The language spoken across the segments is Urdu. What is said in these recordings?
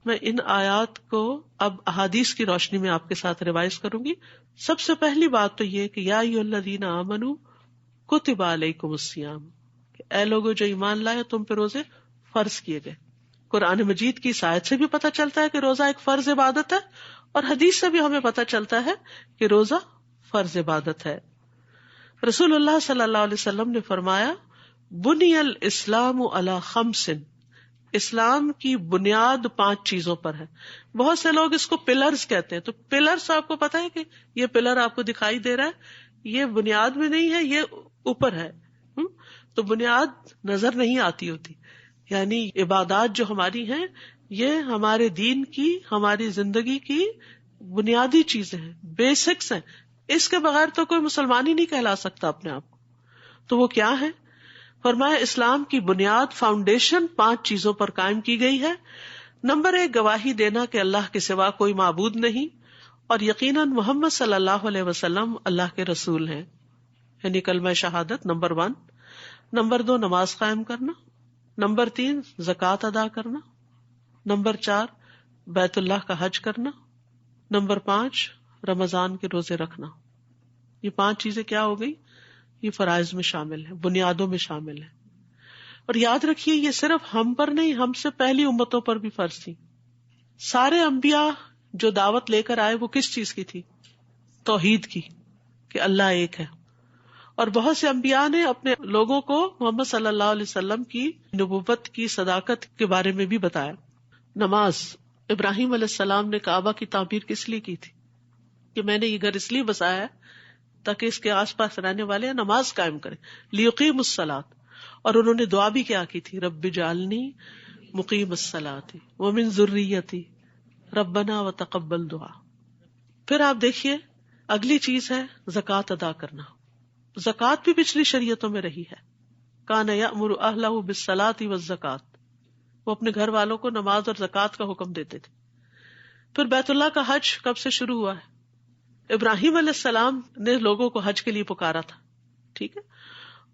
میں ان آیات کو اب احادیث کی روشنی میں آپ کے ساتھ ریوائز کروں گی. سب سے پہلی بات تو یہ کہ یا ایھا الذین آمنوا کتب علیکم الصیام، اے لوگو جو ایمان لائے تم پہ روزے فرض کیے گئے. قرآن مجید کی اس آیت سے بھی پتہ چلتا ہے کہ روزہ ایک فرض عبادت ہے، اور حدیث سے بھی ہمیں پتہ چلتا ہے کہ روزہ فرض عبادت ہے. رسول اللہ صلی اللہ علیہ وسلم نے فرمایا بنی الاسلام علی خمس، اسلام کی بنیاد 5 چیزوں پر ہے. بہت سے لوگ اس کو پلرز کہتے ہیں، تو پلرز آپ کو پتا ہے کہ یہ پلر آپ کو دکھائی دے رہا ہے، یہ بنیاد میں نہیں ہے، یہ اوپر ہے. تو بنیاد نظر نہیں آتی ہوتی، یعنی عبادات جو ہماری ہیں یہ ہمارے دین کی، ہماری زندگی کی بنیادی چیزیں ہیں، بیسکس ہیں. اس کے بغیر تو کوئی مسلمان ہی نہیں کہلا سکتا اپنے آپ کو. تو وہ کیا ہے؟ فرمایا اسلام کی بنیاد، فاؤنڈیشن 5 چیزوں پر قائم کی گئی ہے. نمبر 1، گواہی دینا کہ اللہ کے سوا کوئی معبود نہیں اور یقیناً محمد صلی اللہ علیہ وسلم اللہ کے رسول ہیں، یعنی کلمہ شہادت نمبر 1. نمبر 2، نماز قائم کرنا. نمبر 3، زکوٰۃ ادا کرنا. نمبر 4، بیت اللہ کا حج کرنا. نمبر 5، رمضان کے روزے رکھنا. یہ 5 چیزیں کیا ہو گئی؟ یہ فرائض میں شامل ہیں، بنیادوں میں شامل ہیں. اور یاد رکھیے یہ صرف ہم پر نہیں، ہم سے پہلی امتوں پر بھی فرض تھی. سارے انبیاء جو دعوت لے کر آئے وہ کس چیز کی تھی؟ توحید کی، کہ اللہ ایک ہے. اور بہت سے انبیاء نے اپنے لوگوں کو محمد صلی اللہ علیہ وسلم کی نبوت کی صداقت کے بارے میں بھی بتایا. نماز، ابراہیم علیہ السلام نے کعبہ کی تعمیر کس لیے کی تھی؟ کہ میں نے یہ گھر اس لیے بسایا ہے تاکہ اس کے آس پاس رہنے والے نماز قائم کریں، لیقیم الصلاۃ. اور انہوں نے دعا بھی کیا کی تھی؟ رب اجعلنی مقیم الصلاۃ ومن ذریتی ربنا وتقبل دعا. پھر آپ دیکھیے اگلی چیز ہے زکوٰۃ ادا کرنا. زکوٰۃ بھی پچھلی شریعتوں میں رہی ہے. کان یأمر اہلہ بالصلاۃ والزکوٰۃ، وہ اپنے گھر والوں کو نماز اور زکوٰۃ کا حکم دیتے تھے. پھر بیت اللہ کا حج کب سے شروع ہوا ہے؟ ابراہیم علیہ السلام نے لوگوں کو حج کے لیے پکارا تھا، ٹھیک ہے.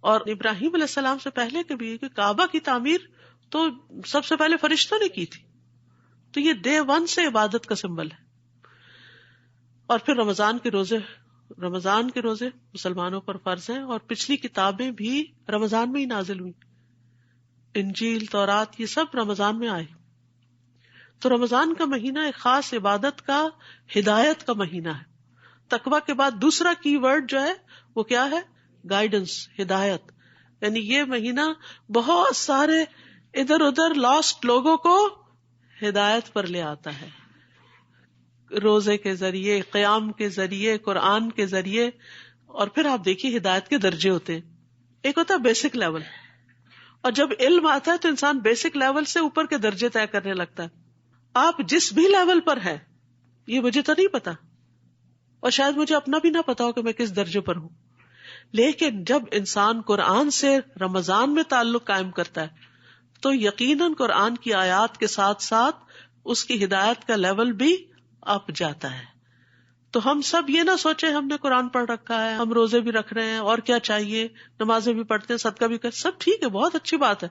اور ابراہیم علیہ السلام سے پہلے کے بھی کہ کعبہ کی تعمیر تو سب سے پہلے فرشتوں نے کی تھی. تو یہ ڈے 1 سے عبادت کا سمبل ہے. اور پھر رمضان کے روزے مسلمانوں پر فرض ہیں، اور پچھلی کتابیں بھی رمضان میں ہی نازل ہوئی. انجیل، تورات، یہ سب رمضان میں آئے. تو رمضان کا مہینہ ایک خاص عبادت کا، ہدایت کا مہینہ ہے. تقویٰ کے بعد دوسرا کی ورڈ جو ہے وہ کیا ہے؟ گائیڈنس، ہدایت. یعنی یہ مہینہ بہت سارے ادھر ادھر لاسٹ لوگوں کو ہدایت پر لے آتا ہے، روزے کے ذریعے، قیام کے ذریعے، قرآن کے ذریعے. اور پھر آپ دیکھیے ہدایت کے درجے ہوتے ہیں. ایک ہوتا ہے بیسک لیول، اور جب علم آتا ہے تو انسان بیسک لیول سے اوپر کے درجے طے کرنے لگتا ہے. آپ جس بھی لیول پر ہے، یہ مجھے تو نہیں پتا، اور شاید مجھے اپنا بھی نہ پتا ہو کہ میں کس درجے پر ہوں، لیکن جب انسان قرآن سے رمضان میں تعلق قائم کرتا ہے تو یقیناً قرآن کی آیات کے ساتھ ساتھ اس کی ہدایت کا لیول بھی اپ جاتا ہے. تو ہم سب یہ نہ سوچیں ہم نے قرآن پڑھ رکھا ہے، ہم روزے بھی رکھ رہے ہیں، اور کیا چاہیے، نمازیں بھی پڑھتے ہیں، صدقہ بھی کرتے، سب ٹھیک ہے، بہت اچھی بات ہے،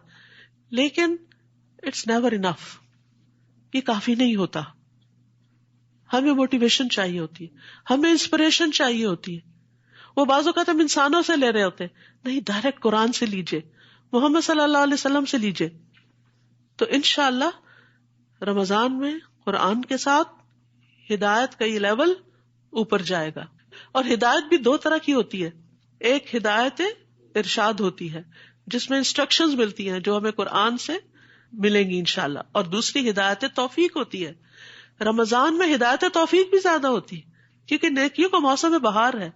لیکن اٹس نیور انف. یہ کافی نہیں ہوتا. ہمیں موٹیویشن چاہیے ہوتی ہے، ہمیں انسپریشن چاہیے ہوتی ہے. وہ بعض اوقات ہم انسانوں سے لے رہے ہوتے ہیں، نہیں، ڈائریکٹ قرآن سے لیجئے، محمد صلی اللہ علیہ وسلم سے لیجئے. تو انشاءاللہ رمضان میں قرآن کے ساتھ ہدایت کا یہ لیول اوپر جائے گا. اور ہدایت بھی 2 طرح کی ہوتی ہے. ایک ہدایت ارشاد ہوتی ہے جس میں انسٹرکشنز ملتی ہیں جو ہمیں قرآن سے ملیں گی انشاءاللہ، اور دوسری ہدایت توفیق ہوتی ہے. رمضان میں ہدایت توفیق بھی زیادہ ہوتی ہے کیونکہ نیکیوں کا موسم بہار ہے،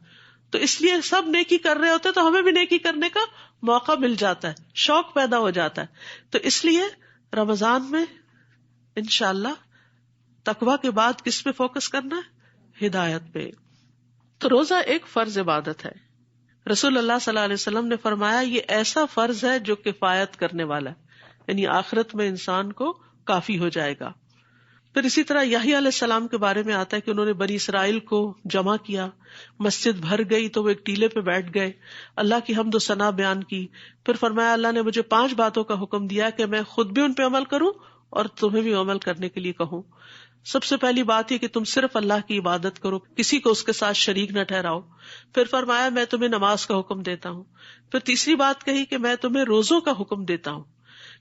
تو اس لیے سب نیکی کر رہے ہوتے تو ہمیں بھی نیکی کرنے کا موقع مل جاتا ہے، شوق پیدا ہو جاتا ہے. تو اس لیے رمضان میں انشاءاللہ تقویٰ کے بعد کس پہ فوکس کرنا ہے؟ ہدایت پہ. تو روزہ ایک فرض عبادت ہے. رسول اللہ صلی اللہ علیہ وسلم نے فرمایا یہ ایسا فرض ہے جو کفایت کرنے والا ہے، یعنی آخرت میں انسان کو کافی ہو جائے گا. پھر اسی طرح یحییٰ علیہ السلام کے بارے میں آتا ہے کہ انہوں نے بنی اسرائیل کو جمع کیا، مسجد بھر گئی تو وہ ایک ٹیلے پہ بیٹھ گئے، اللہ کی حمد و ثنا بیان کی. پھر فرمایا اللہ نے مجھے 5 باتوں کا حکم دیا کہ میں خود بھی ان پہ عمل کروں اور تمہیں بھی عمل کرنے کے لیے کہوں. سب سے پہلی بات یہ کہ تم صرف اللہ کی عبادت کرو، کسی کو اس کے ساتھ شریک نہ ٹھہراؤ. پھر فرمایا میں تمہیں نماز کا حکم دیتا ہوں. پھر تیسری بات کہی کہ میں تمہیں روزوں کا حکم دیتا ہوں،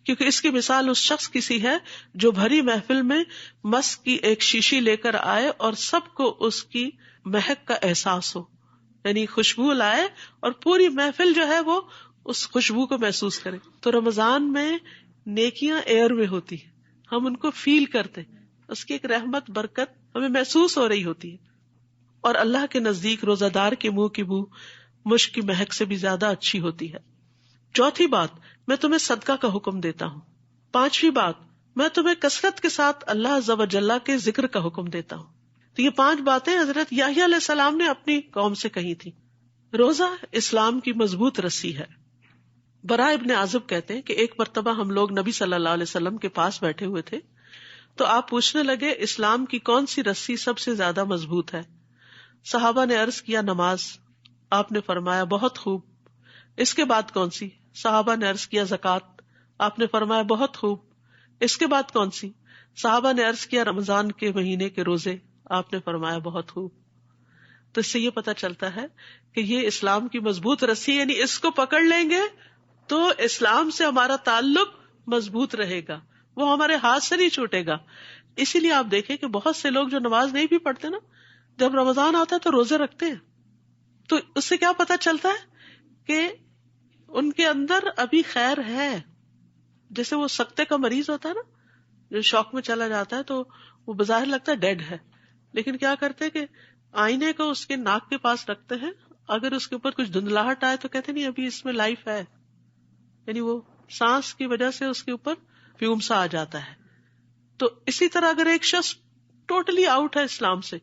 کیونکہ اس کی مثال اس شخص کی سی ہے جو بھری محفل میں مسک کی ایک شیشی لے کر آئے اور سب کو اس کی مہک کا احساس ہو، یعنی خوشبو لائے اور پوری محفل جو ہے وہ اس خوشبو کو محسوس کرے. تو رمضان میں نیکیاں ایئر میں ہوتی ہیں، ہم ان کو فیل کرتے، اس کی ایک رحمت برکت ہمیں محسوس ہو رہی ہوتی ہے. اور اللہ کے نزدیک روزہ دار کے منہ کی بو مشک کی مہک سے بھی زیادہ اچھی ہوتی ہے. چوتھی بات، میں تمہیں صدقہ کا حکم دیتا ہوں. پانچویں بات، میں تمہیں کثرت کے ساتھ اللہ عز و جل کے ذکر کا حکم دیتا ہوں. تو یہ 5 باتیں حضرت یحییٰ علیہ السلام نے اپنی قوم سے کہی تھی. روزہ اسلام کی مضبوط رسی ہے. براء ابن عازب کہتے ہیں کہ ایک مرتبہ ہم لوگ نبی صلی اللہ علیہ وسلم کے پاس بیٹھے ہوئے تھے تو آپ پوچھنے لگے اسلام کی کون سی رسی سب سے زیادہ مضبوط ہے؟ صحابہ نے عرض کیا نماز. آپ نے فرمایا بہت خوب. اس کے بعد کون سی؟ صحابہ نے عرض کیا زکوٰۃ. آپ نے فرمایا بہت خوب. اس کے بعد کون سی؟ صحابہ نے عرض کیا رمضان کے مہینے کے روزے. آپ نے فرمایا بہت خوب. تو اس سے یہ پتہ چلتا ہے کہ یہ اسلام کی مضبوط رسی، یعنی اس کو پکڑ لیں گے تو اسلام سے ہمارا تعلق مضبوط رہے گا، وہ ہمارے ہاتھ سے نہیں چھوٹے گا. اسی لیے آپ دیکھیں کہ بہت سے لوگ جو نماز نہیں بھی پڑھتے نا، جب رمضان آتا ہے تو روزے رکھتے ہیں. تو اس سے کیا پتہ چلتا ہے کہ ان کے اندر ابھی خیر ہے. جیسے وہ سکتے کا مریض ہوتا ہے نا، جو شوق میں چلا جاتا ہے تو وہ بظاہر لگتا ہے ڈیڈ ہے، لیکن کیا کرتے کہ آئینے کو اس کے ناک کے پاس رکھتے ہیں، اگر اس کے اوپر کچھ دھندلاہٹ آئے تو کہتے نہیں ابھی اس میں لائف ہے، یعنی وہ سانس کی وجہ سے اس کے اوپر فیوم سا آ جاتا ہے. تو اسی طرح اگر ایک شخص ٹوٹلی آؤٹ ہے اسلام سے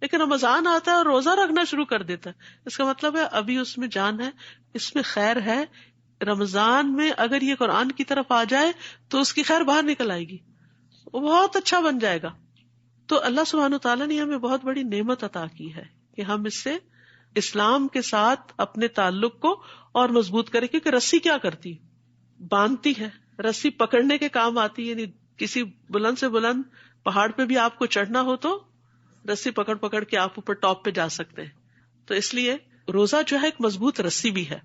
لیکن رمضان آتا ہے اور روزہ رکھنا شروع کر دیتا ہے، اس کا مطلب ہے ابھی اس میں جان ہے، اس میں خیر ہے. رمضان میں اگر یہ قرآن کی طرف آ جائے تو اس کی خیر باہر نکل آئے گی، وہ بہت اچھا بن جائے گا. تو اللہ سبحانہ وتعالیٰ نے ہمیں بہت بڑی نعمت عطا کی ہے کہ ہم اس سے اسلام کے ساتھ اپنے تعلق کو اور مضبوط کریں. کیونکہ رسی کیا کرتی ہے؟ باندھتی ہے. رسی پکڑنے کے کام آتی ہے، یعنی کسی بلند سے بلند پہاڑ پہ بھی آپ کو چڑھنا ہو تو رسی پکڑ پکڑ کے آپ اوپر ٹاپ پہ جا سکتے ہیں. تو اس لیے روزہ جو ہے ایک مضبوط رسی بھی ہے.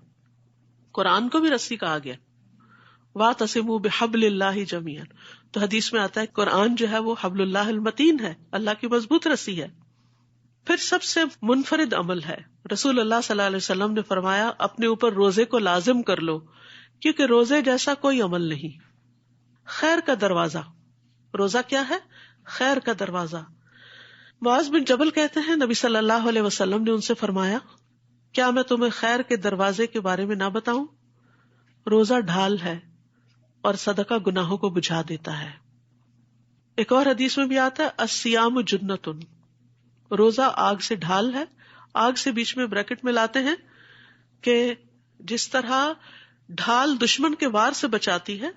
قرآن کو بھی رسی کہا گیا، وَاعْتَصِمُوا بِحَبْلِ اللَّهِ جَمِيعًا. تو حدیث میں آتا ہے قرآن جو ہے وہ حبل اللہ المتین ہے، اللہ کی مضبوط رسی ہے. پھر سب سے منفرد عمل ہے. رسول اللہ صلی اللہ علیہ وسلم نے فرمایا اپنے اوپر روزے کو لازم کر لو، کیونکہ روزے جیسا کوئی عمل نہیں. خیر کا دروازہ. روزہ کیا ہے؟ خیر کا دروازہ. معاذ بن جبل کہتے ہیں نبی صلی اللہ علیہ وسلم نے ان سے فرمایا کیا میں تمہیں خیر کے دروازے کے بارے میں نہ بتاؤں؟ روزہ ڈھال ہے اور صدقہ گناہوں کو بجھا دیتا ہے. ایک اور حدیث میں بھی آتا ہے الصیام جنۃ، روزہ آگ سے ڈھال ہے. آگ سے بیچ میں بریکٹ میں لاتے ہیں کہ جس طرح ڈھال دشمن کے وار سے بچاتی ہے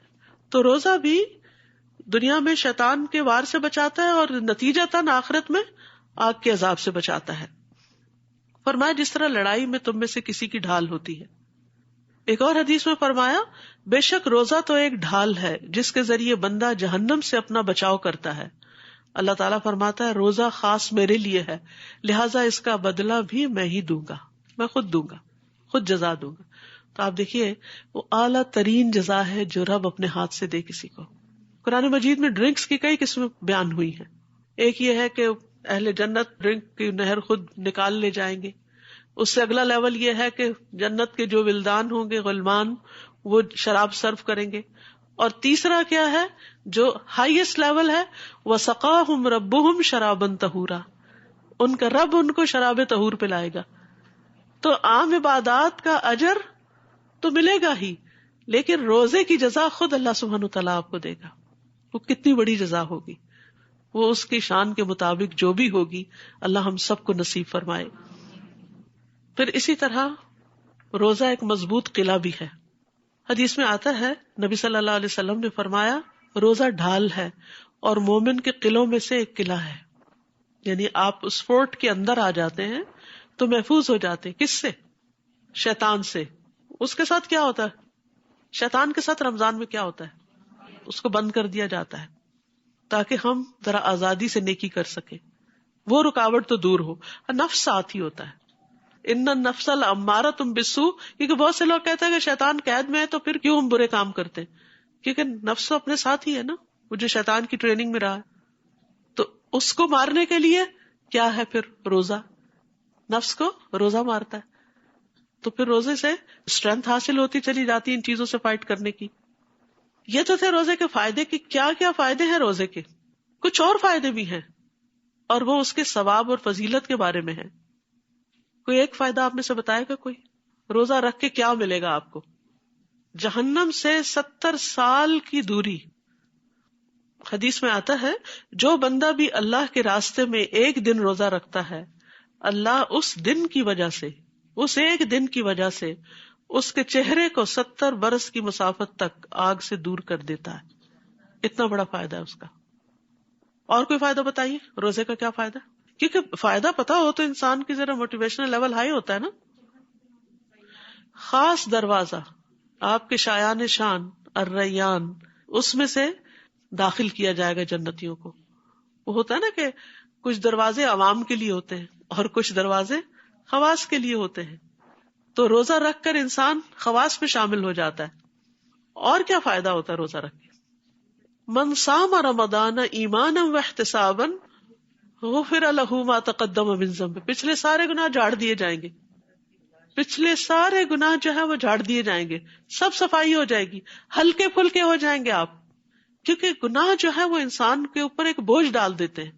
تو روزہ بھی دنیا میں شیطان کے وار سے بچاتا ہے اور نتیجتاً آخرت میں آگ کے عذاب سے بچاتا ہے. فرمایا جس طرح لڑائی میں تم میں سے کسی کی ڈھال ہوتی ہے. ایک اور حدیث میں فرمایا بے شک روزہ تو ایک ڈھال ہے جس کے ذریعے بندہ جہنم سے اپنا بچاؤ کرتا ہے. اللہ تعالیٰ فرماتا ہے روزہ خاص میرے لیے ہے، لہٰذا اس کا بدلہ بھی میں ہی دوں گا، میں خود دوں گا، خود جزا دوں گا. تو آپ دیکھیے وہ اعلیٰ ترین جزا ہے جو رب اپنے ہاتھ سے دے کسی کو. قرآن مجید میں ڈرنکس کی کئی قسمیں بیان ہوئی ہیں. ایک یہ ہے کہ اہل جنت ڈرنک کی نہر خود نکال لے جائیں گے. اس سے اگلا لیول یہ ہے کہ جنت کے جو ولدان ہوں گے غلمان وہ شراب سرو کریں گے. اور تیسرا کیا ہے جو ہائیسٹ لیول ہے وَسَقَاهُمْ رَبُّهُمْ شَرَابًا طَهُورًا، ان کا رب ان کو شراب طہور پلائے گا. تو عام عبادات کا اجر تو ملے گا ہی، لیکن روزے کی جزا خود اللہ سبحانہ وتعالیٰ آپ کو دے گا. وہ کتنی بڑی جزا ہوگی، وہ اس کی شان کے مطابق جو بھی ہوگی اللہ ہم سب کو نصیب فرمائے. پھر اسی طرح روزہ ایک مضبوط قلعہ بھی ہے. حدیث میں آتا ہے نبی صلی اللہ علیہ وسلم نے فرمایا روزہ ڈھال ہے اور مومن کے قلعوں میں سے ایک قلعہ ہے. یعنی آپ اس فورٹ کے اندر آ جاتے ہیں تو محفوظ ہو جاتے ہیں. کس سے؟ شیطان سے. اس کے ساتھ کیا ہوتا ہے؟ شیطان کے ساتھ رمضان میں کیا ہوتا ہے؟ اس کو بند کر دیا جاتا ہے. تاکہ ہم ذرا آزادی سے نیکی کر سکیں، وہ رکاوٹ تو دور ہو. نفس ساتھ ہی ہوتا ہے. ان النفس لامارۃ بالسوء، کیونکہ بہت سے لوگ کہتے ہیں کہ شیطان قید میں ہے تو پھر کیوں ہم برے کام کرتے ہیں، کیونکہ نفس تو اپنے ساتھ ہی ہے نا، وہ جو شیطان کی ٹریننگ میں رہا ہے. تو اس کو مارنے کے لیے کیا ہے پھر روزہ، نفس کو روزہ مارتا ہے. تو پھر روزے سے اسٹرینتھ حاصل ہوتی چلی جاتی ہے ان چیزوں سے فائٹ کرنے کی. یہ تو تھے روزے کے فائدے کی. کیا کیا فائدے ہیں روزے کے؟ کچھ اور فائدے بھی ہیں، اور وہ اس کے ثواب اور فضیلت کے بارے میں ہے. کوئی ایک فائدہ آپ میں سے بتائے گا کوئی؟ روزہ رکھ کے کیا ملے گا آپ کو؟ جہنم سے 70 سال کی دوری. حدیث میں آتا ہے جو بندہ بھی اللہ کے راستے میں ایک دن روزہ رکھتا ہے، اللہ اس دن کی وجہ سے، اس ایک دن کی وجہ سے اس کے چہرے کو 70 برس کی مسافت تک آگ سے دور کر دیتا ہے. اتنا بڑا فائدہ ہے اس کا. اور کوئی فائدہ بتائیے روزے کا کیا فائدہ؟ کیونکہ فائدہ پتا ہو تو انسان کی ذرا موٹیویشنل لیول ہائی ہوتا ہے نا. خاص دروازہ آپ کے شایان شان الریان، اس میں سے داخل کیا جائے گا جنتیوں کو. وہ ہوتا ہے نا کہ کچھ دروازے عوام کے لیے ہوتے ہیں اور کچھ دروازے خواص کے لیے ہوتے ہیں. تو روزہ رکھ کر انسان خواص میں شامل ہو جاتا ہے. اور کیا فائدہ ہوتا ہے روزہ رکھ کے؟ من صام رمضان ایمانا واحتسابا غفر له ما تقدم من ذنبه، پچھلے سارے گناہ جھاڑ دیے جائیں گے. پچھلے سارے گناہ جو ہے وہ جھاڑ دیے جائیں گے، سب صفائی ہو جائے گی، ہلکے پھلکے ہو جائیں گے آپ. کیونکہ گناہ جو ہے وہ انسان کے اوپر ایک بوجھ ڈال دیتے ہیں،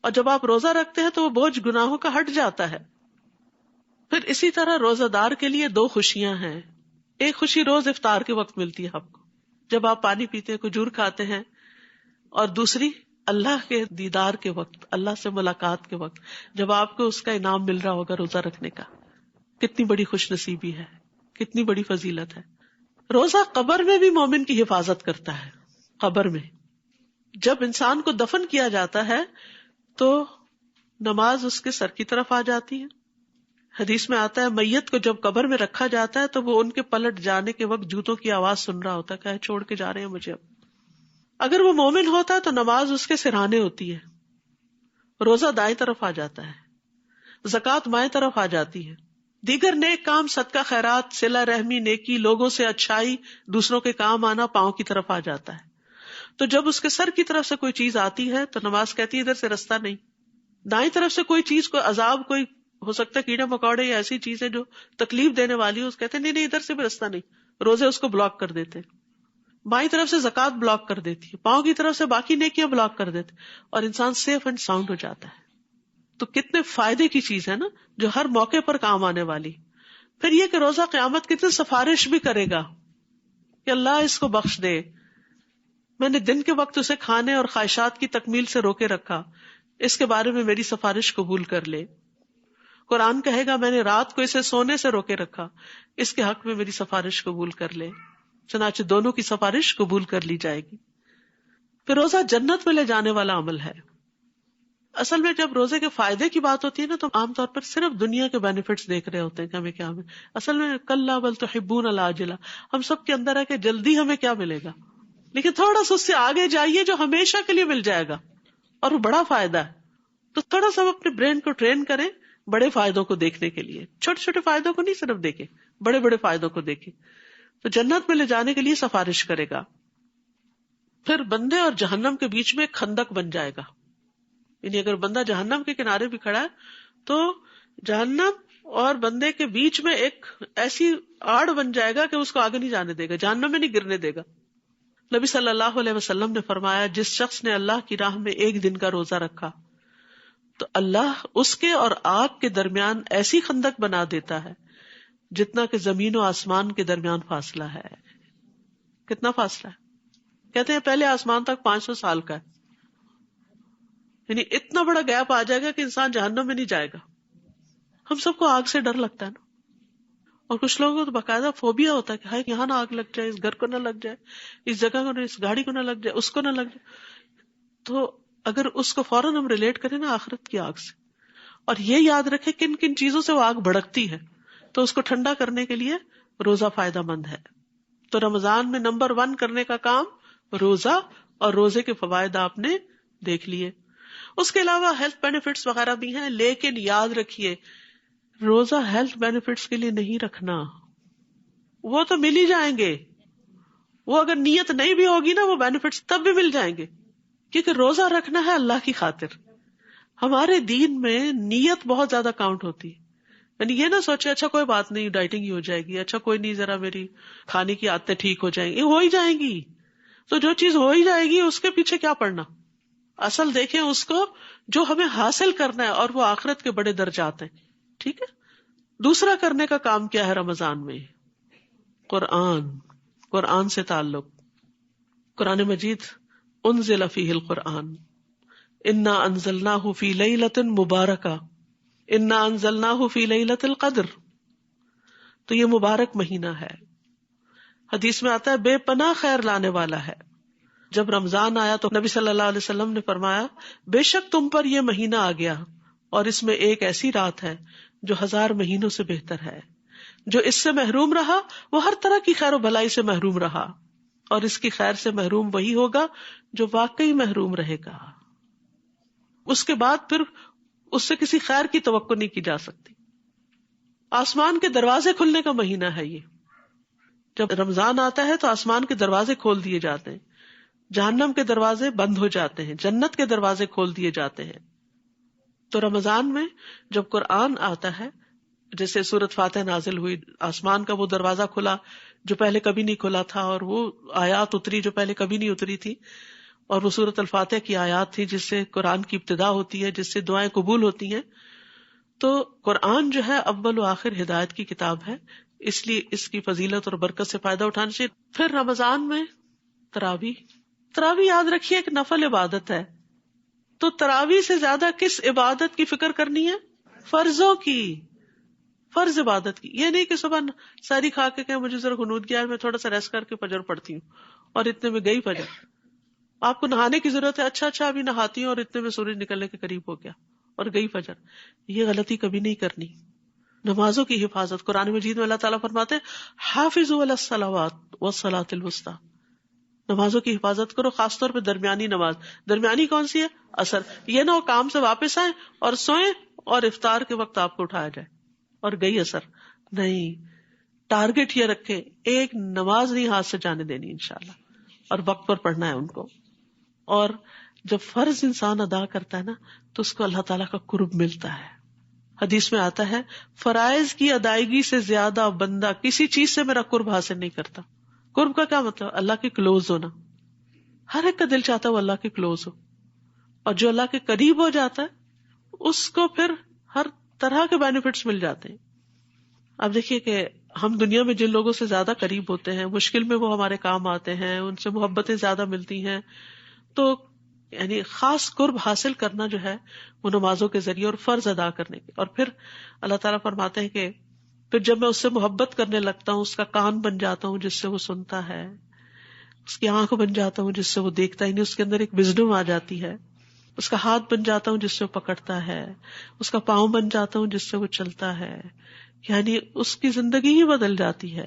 اور جب آپ روزہ رکھتے ہیں تو وہ بوجھ گناہوں کا ہٹ جاتا ہے. پھر اسی طرح روزہ دار کے لیے 2 خوشیاں ہیں. ایک خوشی روز افطار کے وقت ملتی ہے آپ کو، جب آپ پانی پیتے ہیں، کھجور کھاتے ہیں. اور دوسری اللہ کے دیدار کے وقت، اللہ سے ملاقات کے وقت، جب آپ کو اس کا انعام مل رہا ہوگا روزہ رکھنے کا. کتنی بڑی خوش نصیبی ہے، کتنی بڑی فضیلت ہے. روزہ قبر میں بھی مومن کی حفاظت کرتا ہے. قبر میں جب انسان کو دفن کیا جاتا ہے تو نماز اس کے سر کی طرف آ جاتی ہے. حدیث میں آتا ہے میت کو جب قبر میں رکھا جاتا ہے تو وہ ان کے پلٹ جانے کے وقت جوتوں کی آواز سن رہا ہوتا ہے کہ چھوڑ کے جا رہے ہیں مجھے. اب اگر وہ مومن ہوتا ہے تو نماز اس کے سرہانے ہوتی ہے، روزہ دائیں طرف آ جاتا ہے، زکوٰۃ بائیں طرف آ جاتی ہے، دیگر نیک کام، صدقہ خیرات، صلہ رحمی، نیکی، لوگوں سے اچھائی، دوسروں کے کام آنا پاؤں کی طرف آ جاتا ہے. تو جب اس کے سر کی طرف سے کوئی چیز آتی ہے تو نماز کہتی ہے ادھر سے رستہ نہیں. دائیں طرف سے کوئی چیز، کوئی عذاب، کوئی ہو سکتا ہے کیڑے مکوڑے یا ایسی چیزیں جو تکلیف دینے والی ہو، اس کہتے ہیں نہیں ادھر سے بھی رستہ نہیں. روزے اس کو بلاک کر دیتے. بائیں طرف سے زکوٰۃ بلاک کر دیتی ہے، پاؤں کی طرف سے باقی نیکیاں بلاک کر دیتے، اور انسان سیف اینڈ ساؤنڈ ہو جاتا ہے. تو کتنے فائدے کی چیز ہے نا، جو ہر موقع پر کام آنے والی. پھر یہ کہ روزہ قیامت کتنے سفارش بھی کرے گا کہ اللہ اس کو بخش دے، میں نے دن کے وقت اسے کھانے اور خواہشات کی تکمیل سے روکے رکھا، اس کے بارے میں میری سفارش قبول کر لے. قرآن کہے گا میں نے رات کو اسے سونے سے روکے رکھا، اس کے حق میں میری سفارش قبول کر لے. چنانچہ دونوں کی سفارش قبول کر لی جائے گی. پھر روزہ جنت میں لے جانے والا عمل ہے. اصل میں جب روزے کے فائدے کی بات ہوتی ہے نا تو عام طور پر صرف دنیا کے بینیفٹس دیکھ رہے ہوتے ہیں کہ ہمیں کیا ملے. اصل میں کلا بل تحبون العاجلہ، ہم سب کے اندر ہے کہ جلدی ہمیں کیا ملے گا، لیکن تھوڑا سا اس سے آگے جائیے جو ہمیشہ کے لیے مل جائے گا اور وہ بڑا فائدہ ہے. تو تھوڑا سا اپنے برین کو ٹرین کریں بڑے فائدوں کو دیکھنے کے لیے. چھوٹے چھوٹے فائدوں کو نہیں صرف دیکھیں، بڑے بڑے فائدوں کو دیکھیں. تو جنت میں لے جانے کے لیے سفارش کرے گا. پھر بندے اور جہنم کے بیچ میں ایک خندق بن جائے گا. یعنی اگر بندہ جہنم کے کنارے بھی کھڑا ہے تو جہنم اور بندے کے بیچ میں ایک ایسی آڑ بن جائے گا کہ اس کو آگے نہیں جانے دے گا، جہنم میں نہیں گرنے دے گا. نبی صلی اللہ علیہ وسلم نے فرمایا جس شخص نے اللہ کی راہ میں ایک دن کا روزہ رکھا تو اللہ اس کے اور آگ کے درمیان ایسی خندق بنا دیتا ہے جتنا کہ زمین و آسمان کے درمیان فاصلہ ہے. کتنا فاصلہ ہے؟ کہتے ہیں پہلے آسمان تک 500 سال کا ہے. یعنی اتنا بڑا گیپ آ جائے گا کہ انسان جہنم میں نہیں جائے گا. ہم سب کو آگ سے ڈر لگتا ہے نا، اور کچھ لوگوں کو تو باقاعدہ فوبیا ہوتا ہے کہ ہائی یہاں نہ آگ لگ جائے، اس گھر کو نہ لگ جائے، اس جگہ کو نہ، اس گاڑی کو نہ لگ جائے، اس کو نہ لگ جائے. تو اگر اس کو فوراً ہم ریلیٹ کریں نا آخرت کی آگ سے، اور یہ یاد رکھے کن کن چیزوں سے وہ آگ بھڑکتی ہے، تو اس کو ٹھنڈا کرنے کے لیے روزہ فائدہ مند ہے. تو رمضان میں نمبر 1 کرنے کا کام روزہ اور روزے کے فوائد آپ نے دیکھ لیے. اس کے علاوہ ہیلتھ بینیفٹس وغیرہ بھی ہیں، لیکن یاد رکھیے روزہ ہیلتھ بینیفٹس کے لیے نہیں رکھنا. وہ تو مل ہی جائیں گے، وہ اگر نیت نہیں بھی ہوگی نا وہ بینیفٹس تب بھی مل جائیں گے، کیونکہ روزہ رکھنا ہے اللہ کی خاطر. ہمارے دین میں نیت بہت زیادہ کاؤنٹ ہوتی ہے. یعنی یہ نہ سوچے اچھا کوئی بات نہیں ڈائٹنگ ہی ہو جائے گی، اچھا کوئی نہیں ذرا میری کھانے کی عادتیں ٹھیک ہو جائیں گی. ہو ہی جائیں گی. تو جو چیز ہو ہی جائے گی اس کے پیچھے کیا پڑنا. اصل دیکھیں اس کو جو ہمیں حاصل کرنا ہے، اور وہ آخرت کے بڑے درجات ہیں. ٹھیک ہے. دوسرا کرنے کا کام کیا ہے رمضان میں؟ قرآن سے تعلق. قرآن مجید انزل فیہ القرآن انا انزلناہ فی لیلۃ مبارکہ انا انزلناہ فی لیلۃ القدر. تو یہ مبارک مہینہ ہے. حدیث میں آتا ہے بے پناہ خیر لانے والا ہے. جب رمضان آیا تو نبی صلی اللہ علیہ وسلم نے فرمایا بے شک تم پر یہ مہینہ آ گیا اور اس میں ایک ایسی رات ہے جو 1000 مہینوں سے بہتر ہے. جو اس سے محروم رہا وہ ہر طرح کی خیر و بھلائی سے محروم رہا، اور اس کی خیر سے محروم وہی ہوگا جو واقعی محروم رہے گا. اس کے بعد پھر اس سے کسی خیر کی توقع نہیں کی جا سکتی. آسمان کے دروازے کھلنے کا مہینہ ہے یہ. جب رمضان آتا ہے تو آسمان کے دروازے کھول دیے جاتے ہیں، جہنم کے دروازے بند ہو جاتے ہیں، جنت کے دروازے کھول دیے جاتے ہیں. تو رمضان میں جب قرآن آتا ہے، جیسے سورۃ فاتح نازل ہوئی، آسمان کا وہ دروازہ کھلا جو پہلے کبھی نہیں کھلا تھا، اور وہ آیات اتری جو پہلے کبھی نہیں اتری تھی، اور وہ سورۃ الفاتح کی آیات تھی جس سے قرآن کی ابتدا ہوتی ہے، جس سے دعائیں قبول ہوتی ہیں. تو قرآن جو ہے اول و آخر ہدایت کی کتاب ہے، اس لیے اس کی فضیلت اور برکت سے فائدہ اٹھانا چاہیے. پھر رمضان میں تراویح یاد رکھیے ایک نفل عبادت ہے. تو تراویح سے زیادہ کس عبادت کی فکر کرنی ہے؟ فرضوں کی، فرض عبادت کی. یہ نہیں کہ صبح ساری کھا کے کہ مجھے ذرا غنود گیا میں تھوڑا سا ریسٹ کر کے فجر پڑھتی ہوں اور اتنے میں گئی فجر. آپ کو نہانے کی ضرورت ہے، اچھا ابھی نہاتی ہوں اور اتنے میں سورج نکلنے کے قریب ہو گیا اور گئی فجر. یہ غلطی کبھی نہیں کرنی. نمازوں کی حفاظت. قرآن مجید میں اللہ تعالیٰ فرماتے ہیں حافظوا علی الصلوات والصلاۃ الوسطی. نمازوں کی حفاظت کرو، خاص طور پہ درمیانی نماز. درمیانی کون سی ہے؟ عصر. یہ نہ ہو کام سے واپس آئیں اور سوئیں اور افطار کے وقت آپ کو اٹھایا جائے اور گئی عصر. نہیں، ٹارگٹ یہ رکھے ایک نماز نہیں ہاتھ سے جانے دینی انشاءاللہ، اور وقت پر پڑھنا ہے ان کو. اور جب فرض انسان ادا کرتا ہے نا تو اس کو اللہ تعالیٰ کا قرب ملتا ہے. حدیث میں آتا ہے فرائض کی ادائیگی سے زیادہ بندہ کسی چیز سے میرا قرب حاصل نہیں کرتا. قرب کا کیا مطلب؟ اللہ کے کلوز ہونا. ہر ایک کا دل چاہتا ہے وہ اللہ کے کلوز ہو، اور جو اللہ کے قریب ہو جاتا ہے اس کو پھر ہر طرح کے بینیفٹس مل جاتے ہیں. اب دیکھیے کہ ہم دنیا میں جن لوگوں سے زیادہ قریب ہوتے ہیں، مشکل میں وہ ہمارے کام آتے ہیں، ان سے محبتیں زیادہ ملتی ہیں. تو یعنی خاص قرب حاصل کرنا جو ہے وہ نمازوں کے ذریعے اور فرض ادا کرنے کے. اور پھر اللہ تعالیٰ فرماتے ہیں کہ پھر جب میں اس سے محبت کرنے لگتا ہوں، اس کا کان بن جاتا ہوں جس سے وہ سنتا ہے، اس کی آنکھ بن جاتا ہوں جس سے وہ دیکھتا ہے، اس کے اندر ایک وزڈم آ جاتی ہے. اس کا ہاتھ بن جاتا ہوں جس سے وہ پکڑتا ہے، اس کا پاؤں بن جاتا ہوں جس سے وہ چلتا ہے. یعنی اس کی زندگی ہی بدل جاتی ہے.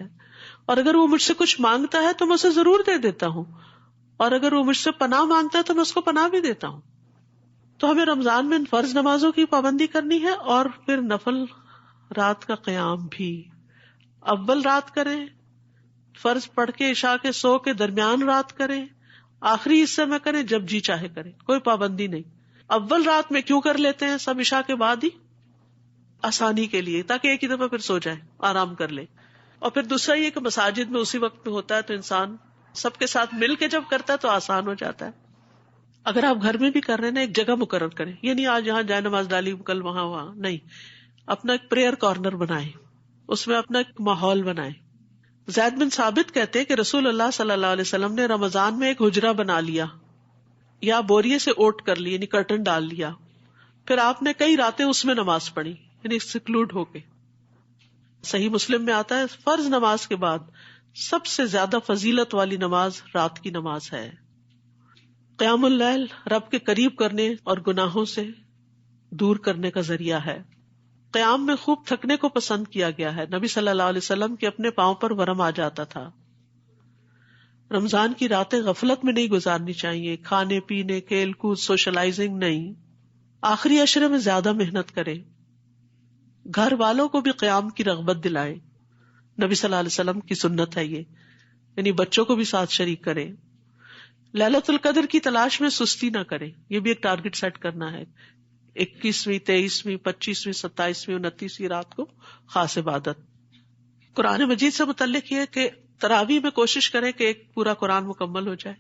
اور اگر وہ مجھ سے کچھ مانگتا ہے تو میں اسے ضرور دے دیتا ہوں، اور اگر وہ مجھ سے پناہ مانگتا ہے تو میں اس کو پناہ بھی دیتا ہوں. تو ہمیں رمضان میں فرض نمازوں کی پابندی کرنی ہے، اور پھر نفل رات کا قیام بھی. اول رات کریں، فرض پڑھ کے عشاء کے سو کے درمیان رات کریں، آخری حصے میں کریں، جب جی چاہے کریں، کوئی پابندی نہیں. اول رات میں کیوں کر لیتے ہیں سب؟ عشاء کے بعد ہی، آسانی کے لیے، تاکہ ایک ہی دفعہ پھر سو جائیں، آرام کر لیں. اور پھر دوسرا یہ کہ مساجد میں اسی وقت میں ہوتا ہے تو انسان سب کے ساتھ مل کے جب کرتا ہے تو آسان ہو جاتا ہے. اگر آپ گھر میں بھی کر رہے ہیں نا، ایک جگہ مقرر کریں. یہ نہیں آج یہاں جائے نماز ڈالی کل وہاں نہیں. اپنا ایک پریئر کارنر بنائیں، اس میں اپنا ایک ماحول بنائیں. زید بن ثابت کہتے ہیں کہ رسول اللہ صلی اللہ علیہ وسلم نے رمضان میں ایک حجرہ بنا لیا یا بوریے سے اوٹ کر لی، یعنی کرٹن ڈال لیا. پھر آپ نے کئی راتیں اس میں نماز پڑھی، یعنی سیکلوڈ ہو کے. صحیح مسلم میں آتا ہے فرض نماز کے بعد سب سے زیادہ فضیلت والی نماز رات کی نماز ہے. قیام اللیل رب کے قریب کرنے اور گناہوں سے دور کرنے کا ذریعہ ہے. قیام میں خوب تھکنے کو پسند کیا گیا ہے. نبی صلی اللہ علیہ وسلم کے اپنے پاؤں پر ورم آ جاتا تھا. رمضان کی راتیں غفلت میں نہیں گزارنی چاہیے، کھانے پینے، کھیل کود، سوشلائزنگ نہیں. آخری عشرے میں زیادہ محنت کریں، گھر والوں کو بھی قیام کی رغبت دلائیں. نبی صلی اللہ علیہ وسلم کی سنت ہے یہ، یعنی بچوں کو بھی ساتھ شریک کریں. لیلۃ القدر کی تلاش میں سستی نہ کریں، یہ بھی ایک ٹارگٹ سیٹ کرنا ہے. 21ویں، 23ویں، 25ویں، 27ویں، 29ویں رات کو خاص عبادت. قرآن مجید سے متعلق یہ کہ تراویح میں کوشش کریں کہ ایک پورا قرآن مکمل ہو جائے،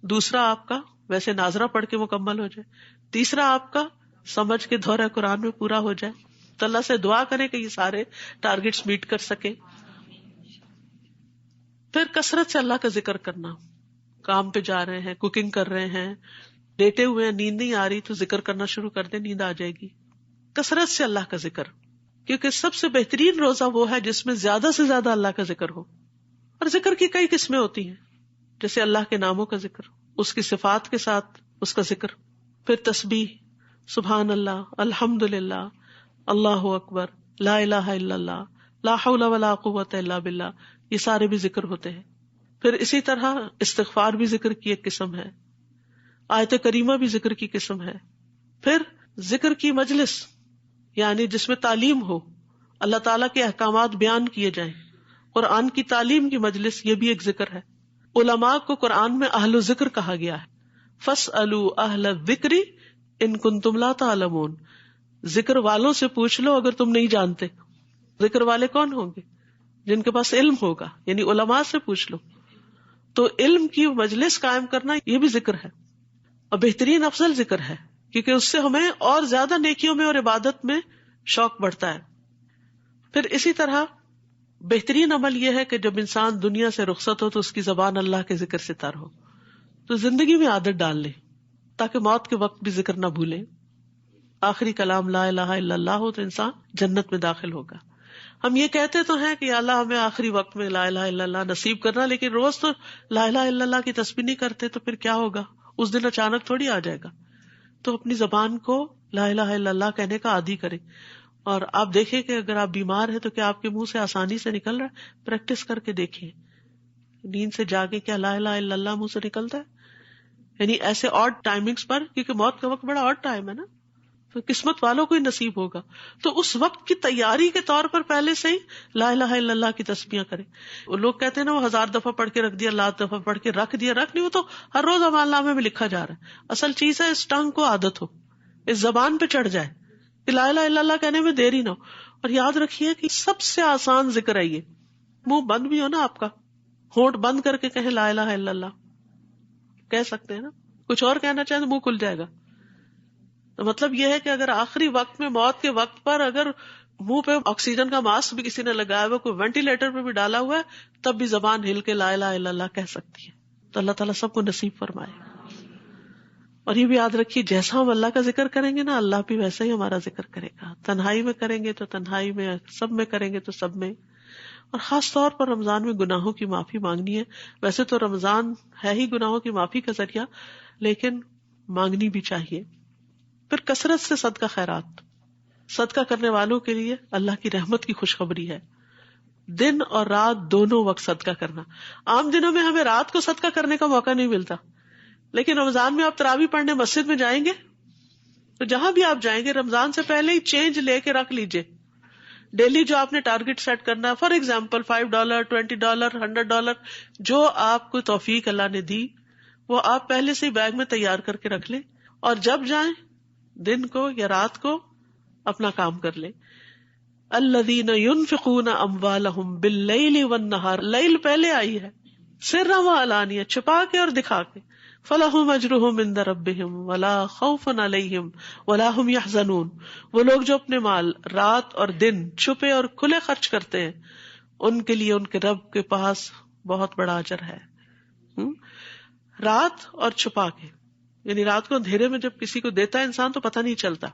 دوسرا آپ کا ویسے ناظرہ پڑھ کے مکمل ہو جائے، تیسرا آپ کا سمجھ کے دورہ قرآن میں پورا ہو جائے. تو اللہ سے دعا کریں کہ یہ سارے ٹارگٹس میٹ کر سکیں. پھر کثرت سے اللہ کا ذکر کرنا، کام پہ جا رہے ہیں، کوکنگ کر رہے ہیں، لیٹے ہوئے ہیں، نیند نہیں آ رہی تو ذکر کرنا شروع کر دیں، نیند آ جائے گی. کثرت سے اللہ کا ذکر، کیونکہ سب سے بہترین روزہ وہ ہے جس میں زیادہ سے زیادہ اللہ کا ذکر ہو. اور ذکر کی کئی قسمیں ہوتی ہیں، جیسے اللہ کے ناموں کا ذکر، اس کی صفات کے ساتھ اس کا ذکر، پھر تسبیح، سبحان اللہ، الحمدللہ، اللہ اکبر، لا الہ الا اللہ، لا حول ولا قوت الا باللہ، یہ سارے بھی ذکر ہوتے ہیں. پھر اسی طرح استغفار بھی ذکر کی ایک قسم ہے، آیت کریمہ بھی ذکر کی قسم ہے. پھر ذکر کی مجلس، یعنی جس میں تعلیم ہو، اللہ تعالیٰ کے احکامات بیان کیے جائیں، قرآن کی تعلیم کی مجلس، یہ بھی ایک ذکر ہے. علماء کو قرآن میں اہل ذکر کہا گیا ہے. فَاسْأَلُوا أَهْلَ الذِّكْرِ إِن كُنتُمْ لَا تَعْلَمُونَ، ذکر والوں سے پوچھ لو اگر تم نہیں جانتے. ذکر والے کون ہوں گے؟ جن کے پاس علم ہوگا، یعنی علماء سے پوچھ لو. تو علم کی مجلس قائم کرنا یہ بھی ذکر ہے، اور بہترین افضل ذکر ہے، کیونکہ اس سے ہمیں اور زیادہ نیکیوں میں اور عبادت میں شوق بڑھتا ہے. پھر اسی طرح بہترین عمل یہ ہے کہ جب انسان دنیا سے رخصت ہو تو اس کی زبان اللہ کے ذکر سے تر ہو، تو زندگی میں عادت ڈال لے تاکہ موت کے وقت بھی ذکر نہ بھولے. آخری کلام لا الہ الا اللہ ہو تو انسان جنت میں داخل ہوگا. ہم یہ کہتے تو ہیں کہ یا اللہ ہمیں آخری وقت میں لا الہ الا اللہ نصیب کرنا، لیکن روز تو لا الہ الا اللہ کی تسبیح نہیں کرتے، تو پھر کیا ہوگا؟ اس دن اچانک تھوڑی آ جائے گا. تو اپنی زبان کو لا الہ الا اللہ کہنے کا عادی کریں. اور آپ دیکھیں کہ اگر آپ بیمار ہیں تو کیا آپ کے منہ سے آسانی سے نکل رہا ہے؟ پریکٹس کر کے دیکھیں، نیند سے جاگے کیا لا الہ الا اللہ منہ سے نکلتا ہے؟ یعنی ایسے آڈ ٹائمنگز پر، کیونکہ موت کا وقت بڑا آڈ ٹائم ہے نا، تو قسمت والوں کو ہی نصیب ہوگا. تو اس وقت کی تیاری کے طور پر پہلے سے ہی لا الہ الا اللہ کی تسبیحاں کریں. وہ لوگ کہتے ہیں نا وہ 1000 دفعہ پڑھ کے رکھ دیا، 1,00,000 دفعہ پڑھ کے رکھ دیا، رکھ نہیں، وہ تو ہر روز اعمال نامے میں لکھا جا رہا ہے. اصل چیز ہے اس ٹنگ کو عادت ہو، اس زبان پہ چڑھ جائے کہ لا الہ الا اللہ کہنے میں دیری نہ ہو. اور یاد رکھیے کہ سب سے آسان ذکر ہے یہ. منہ بند بھی ہو نا آپ کا، ہونٹ بند کر کے کہیں لا الہ الا اللہ، کہہ سکتے ہیں نا. کچھ اور کہنا چاہیں تو منہ کھل جائے گا. تو مطلب یہ ہے کہ اگر آخری وقت میں، موت کے وقت پر، اگر منہ پہ آکسیجن کا ماسک بھی کسی نے لگایا ہوا، کوئی وینٹیلیٹر پہ بھی ڈالا ہوا ہے، تب بھی زبان ہل کے لا الہ الا اللہ کہہ سکتی ہے. تو اللہ تعالیٰ سب کو نصیب فرمائے. اور یہ بھی یاد رکھیے جیسا ہم اللہ کا ذکر کریں گے نا، اللہ بھی ویسا ہی ہمارا ذکر کرے گا. تنہائی میں کریں گے تو تنہائی میں، سب میں کریں گے تو سب میں. اور خاص طور پر رمضان میں گناہوں کی معافی مانگنی ہے. ویسے تو رمضان ہے ہی گناہوں کی معافی کا ذریعہ، لیکن مانگنی بھی چاہیے. پھر کثرت سے صدقہ خیرات، صدقہ کرنے والوں کے لیے اللہ کی رحمت کی خوشخبری ہے. دن اور رات دونوں وقت صدقہ کرنا. عام دنوں میں ہمیں رات کو صدقہ کرنے کا موقع نہیں ملتا، لیکن رمضان میں آپ تراویح پڑھنے مسجد میں جائیں گے تو جہاں بھی آپ جائیں گے رمضان سے پہلے ہی چینج لے کے رکھ لیجئے. ڈیلی جو آپ نے ٹارگٹ سیٹ کرنا ہے، فار ایگزامپل $5، $20، $100، جو آپ کو توفیق اللہ نے دی وہ آپ پہلے سے ہی بیگ میں تیار کر کے رکھ لیں، اور جب جائیں دن کو یا رات کو اپنا کام کر لیں. الذین ينفقون اموالهم باللیل والنہار، لیل پہلے آئی ہے، سرا وعلانیہ، چھپا کے اور دکھا کے. فلہم اجرہم عند ربہم ولا خوف علیہم ولا ہم یحزنون. وہ لوگ جو اپنے مال رات اور دن چھپے اور کھلے خرچ کرتے ہیں، ان کے لیے ان کے رب کے پاس بہت بڑا اجر ہے. رات اور چھپا کے، یعنی رات کو اندھیرے میں جب کسی کو دیتا ہے انسان تو پتہ نہیں چلتا،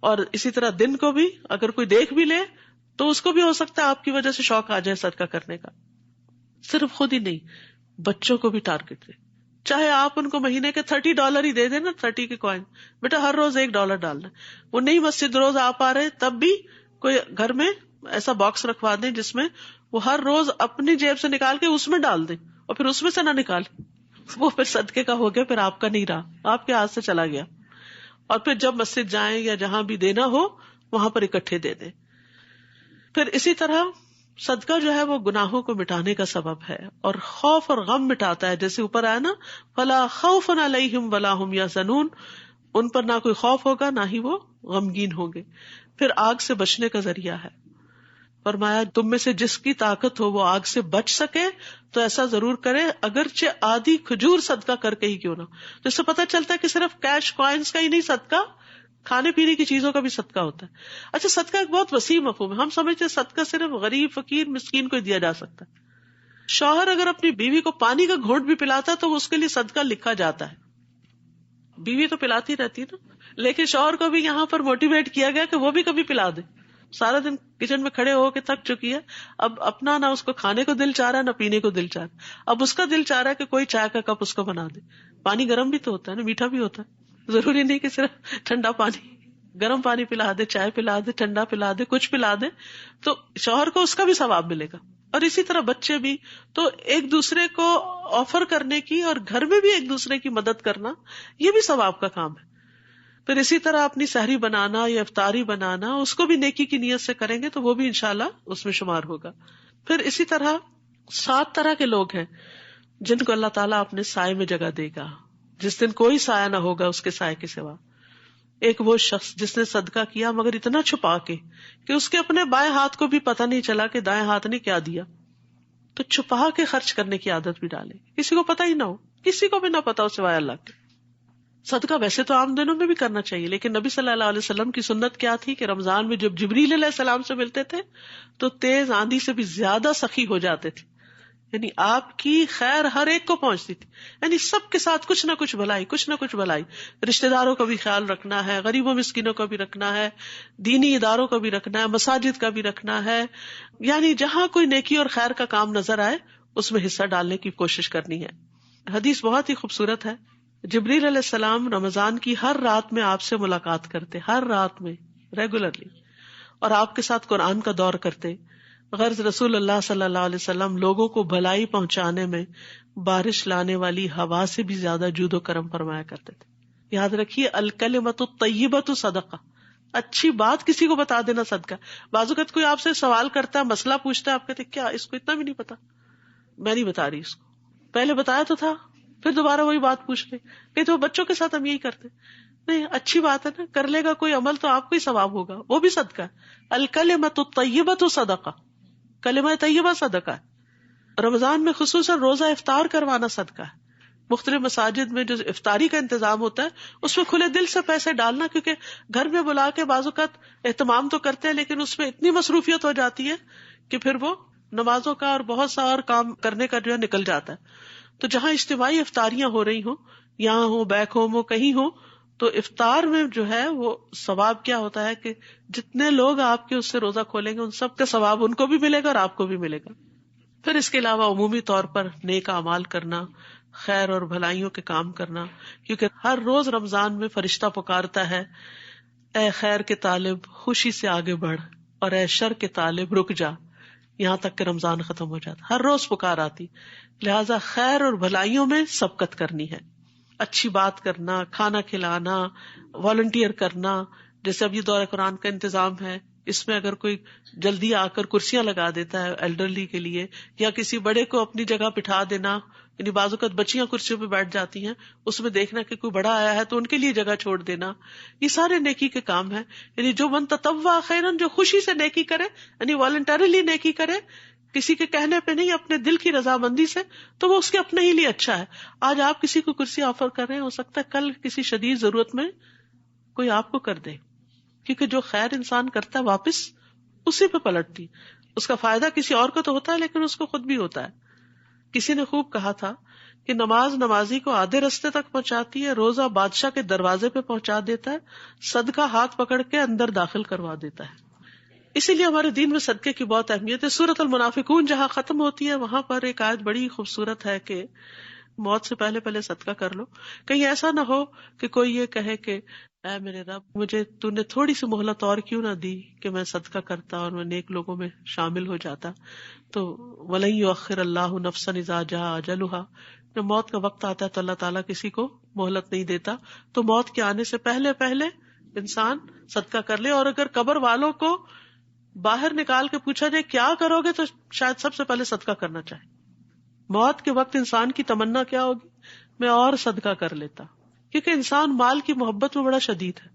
اور اسی طرح دن کو بھی اگر کوئی دیکھ بھی لے تو اس کو بھی ہو سکتا ہے آپ کی وجہ سے شوق آ جائے صدقہ کرنے کا. صرف خود ہی نہیں، بچوں کو بھی ٹارگٹ دے. چاہے آپ ان کو مہینے کے $30 ہی دے دیں نا، 30 کے کوائن، بیٹا ہر روز $1 ڈالنا. وہ نہیں مسجد روز آپ آ رہے تب بھی کوئی گھر میں ایسا باکس رکھوا دیں جس میں وہ ہر روز اپنی جیب سے نکال کے اس میں ڈال دیں، اور پھر اس میں سے نہ نکالے، وہ پھر صدقے کا ہو گیا، پھر آپ کا نہیں رہا، آپ کے ہاتھ سے چلا گیا. اور پھر جب مسجد جائیں یا جہاں بھی دینا ہو وہاں پر اکٹھے دے دیں. پھر اسی طرح صدقہ جو ہے وہ گناہوں کو مٹانے کا سبب ہے اور خوف اور غم مٹاتا ہے. جیسے اوپر آیا نا، فلا خوف علیہم ولا هم یحزنون، ان پر نہ کوئی خوف ہوگا نہ ہی وہ غمگین ہوں گے. پھر آگ سے بچنے کا ذریعہ ہے. فرمایا تم میں سے جس کی طاقت ہو وہ آگ سے بچ سکے تو ایسا ضرور کرے، اگرچہ آدھی کھجور صدقہ کر کے ہی کیوں نہ. تو اس سے پتہ چلتا ہے کہ صرف کیش کوائنس کا ہی نہیں صدقہ، کھانے پینے کی چیزوں کا بھی صدقہ ہوتا ہے. اچھا، صدقہ ایک بہت وسیع مفہوم ہے. ہم سمجھتے ہیں صدقہ صرف غریب، فقیر، مسکین کو دیا جا سکتا ہے. شوہر اگر اپنی بیوی کو پانی کا گھونٹ بھی پلاتا ہے تو اس کے لیے صدقہ لکھا جاتا ہے. بیوی تو پلاتی رہتی ہے نا، لیکن شوہر کو بھی یہاں پر موٹیویٹ کیا گیا کہ وہ بھی کبھی پلا دے. سارا دن کچن میں کھڑے ہو کے تھک چکی ہے، اب اپنا نہ اس کو کھانے کو دل چاہ رہا ہے نہ پینے کو دل چاہ رہا ہے. اب اس کا دل چاہ رہا ہے کہ کوئی چائے کا کپ اس کو بنا دے. پانی گرم بھی تو ہوتا ہے نا، میٹھا بھی ہوتا ہے، ضروری نہیں کہ صرف ٹھنڈا پانی. گرم پانی پلا دے، چائے پلا دے، ٹھنڈا پلا دے، کچھ پلا دے تو شوہر کو اس کا بھی ثواب ملے گا. اور اسی طرح بچے بھی. تو ایک دوسرے کو آفر کرنے کی اور گھر میں بھی ایک دوسرے کی مدد کرنا، یہ بھی ثواب کا کام ہے. پھر اسی طرح اپنی سحری بنانا یا افطاری بنانا، اس کو بھی نیکی کی نیت سے کریں گے تو وہ بھی انشاءاللہ اس میں شمار ہوگا. پھر اسی طرح 7 طرح کے لوگ ہیں جن کو اللہ تعالیٰ اپنے سائے میں جگہ دے گا، جس دن کوئی سایہ نہ ہوگا اس کے سائے کے سوا. ایک وہ شخص جس نے صدقہ کیا مگر اتنا چھپا کے کہ اس کے اپنے بائیں ہاتھ کو بھی پتہ نہیں چلا کہ دائیں ہاتھ نے کیا دیا. تو چھپا کے خرچ کرنے کی عادت بھی ڈالے، کسی کو پتہ ہی نہ ہو، کسی کو بھی نہ پتا ہو سوائے اللہ کے. صدقہ ویسے تو عام دنوں میں بھی کرنا چاہیے، لیکن نبی صلی اللہ علیہ وسلم کی سنت کیا تھی کہ رمضان میں جب جبریل علیہ السلام سے ملتے تھے تو تیز آندھی سے بھی زیادہ سخی ہو جاتے تھے. یعنی آپ کی خیر ہر ایک کو پہنچتی تھی، یعنی سب کے ساتھ کچھ نہ کچھ بھلائی، کچھ نہ کچھ بھلائی. رشتہ داروں کا بھی خیال رکھنا ہے، غریبوں مسکینوں کا بھی رکھنا ہے، دینی اداروں کا بھی رکھنا ہے، مساجد کا بھی رکھنا ہے. یعنی جہاں کوئی نیکی اور خیر کا کام نظر آئے اس میں حصہ ڈالنے کی کوشش کرنی ہے. حدیث بہت ہی خوبصورت ہے. جبریل علیہ السلام رمضان کی ہر رات میں آپ سے ملاقات کرتے، ہر رات میں ریگولرلی، اور آپ کے ساتھ قرآن کا دور کرتے. غرض رسول اللہ صلی اللہ علیہ وسلم لوگوں کو بھلائی پہنچانے میں بارش لانے والی ہوا سے بھی زیادہ جود و کرم فرمایا کرتے تھے. یاد رکھیے، الکلمۃ الطیبۃ صدقہ، اچھی بات کسی کو بتا دینا صدقہ. بعض اوقات کوئی آپ سے سوال کرتا ہے، مسئلہ پوچھتا ہے، آپ کہتے کیا اس کو اتنا بھی نہیں پتا؟ میں نہیں بتا رہی اس کو، پہلے بتایا تو تھا، پھر دوبارہ وہی بات پوچھ لے. نہیں تو بچوں کے ساتھ ہم یہی کرتے. نہیں، اچھی بات ہے نا، کر لے گا کوئی عمل تو آپ کو ہی ثواب ہوگا، وہ بھی صدقہ ہے. الکلمۃ الطیبۃ صدقہ، کلمہ طیبہ صدقہ ہے. رمضان میں خصوصاً روزہ افطار کروانا صدقہ ہے. مختلف مساجد میں جو افطاری کا انتظام ہوتا ہے اس میں کھلے دل سے پیسے ڈالنا، کیونکہ گھر میں بلا کے بعض اوقات اہتمام تو کرتے ہیں لیکن اس میں اتنی مصروفیت ہو جاتی ہے کہ پھر وہ نمازوں کا اور بہت سا اور کام کرنے کا جو ہے نکل جاتا ہے. تو جہاں اجتماعی افطاریاں ہو رہی ہوں، یہاں ہو، بیک ہوم ہو، کہیں ہو، تو افطار میں جو ہے وہ ثواب کیا ہوتا ہے کہ جتنے لوگ آپ کے اس سے روزہ کھولیں گے ان سب کا ثواب ان کو بھی ملے گا اور آپ کو بھی ملے گا. پھر اس کے علاوہ عمومی طور پر نیک اعمال کرنا، خیر اور بھلائیوں کے کام کرنا، کیونکہ ہر روز رمضان میں فرشتہ پکارتا ہے، اے خیر کے طالب خوشی سے آگے بڑھ، اور اے شر کے طالب رک جا، یہاں تک کہ رمضان ختم ہو جاتا. ہر روز پکار آتی. لہٰذا خیر اور بھلائیوں میں سبقت کرنی ہے، اچھی بات کرنا، کھانا کھلانا، والنٹیئر کرنا. جیسے اب یہ دورہ قرآن کا انتظام ہے، اس میں اگر کوئی جلدی آ کر کرسیاں لگا دیتا ہے ایلڈرلی کے لیے، یا کسی بڑے کو اپنی جگہ بٹھا دینا، یعنی بعض اوقات بچیاں کرسیوں پہ بیٹھ جاتی ہیں، اس میں دیکھنا کہ کوئی بڑا آیا ہے تو ان کے لیے جگہ چھوڑ دینا، یہ سارے نیکی کے کام ہیں. یعنی جو من تطوع خیرن، جو خوشی سے نیکی کرے، یعنی والنٹریلی نیکی کرے، کسی کے کہنے پہ نہیں، اپنے دل کی رضامندی سے، تو وہ اس کے اپنے ہی لیے اچھا ہے. آج آپ کسی کو کرسی آفر کر رہے ہیں، ہو سکتا ہے کل کسی شدید ضرورت میں کوئی آپ کو کر دے، کیونکہ جو خیر انسان کرتا ہے واپس اسی پہ پلٹتی. اس کا فائدہ کسی اور کو تو ہوتا ہے لیکن اس کو خود بھی ہوتا ہے. کسی نے خوب کہا تھا کہ نماز نمازی کو آدھے رستے تک پہنچاتی ہے، روزہ بادشاہ کے دروازے پہ پہنچا دیتا ہے، صدقہ ہاتھ پکڑ کے اندر داخل کروا دیتا ہے. اسی لیے ہمارے دین میں صدقے کی بہت اہمیت ہے. سورۃ المنافقون جہاں ختم ہوتی ہے وہاں پر ایک آیت بڑی خوبصورت ہے کہ موت سے پہلے پہلے صدقہ کر لو. کہیں ایسا نہ ہو کہ کوئی یہ کہے کہ اے میرے رب مجھے تو نے تھوڑی سی مہلت اور کیوں نہ دی کہ میں صدقہ کرتا اور میں نیک لوگوں میں شامل ہو جاتا. تو وَلَن يُؤَخِّرَ اللَّهُ نَفْسًا إِذَا جَاءَ أَجَلُهَا، جب موت کا وقت آتا ہے تو اللہ تعالیٰ کسی کو مہلت نہیں دیتا. تو موت کے آنے سے پہلے پہلے انسان صدقہ کر لے. اور اگر قبر والوں کو باہر نکال کے پوچھا جائے کیا کرو گے تو شاید سب سے پہلے صدقہ کرنا چاہے. موت کے وقت انسان کی تمنا کیا ہوگی؟ میں اور صدقہ کر لیتا. کیونکہ انسان مال کی محبت میں بڑا شدید ہے.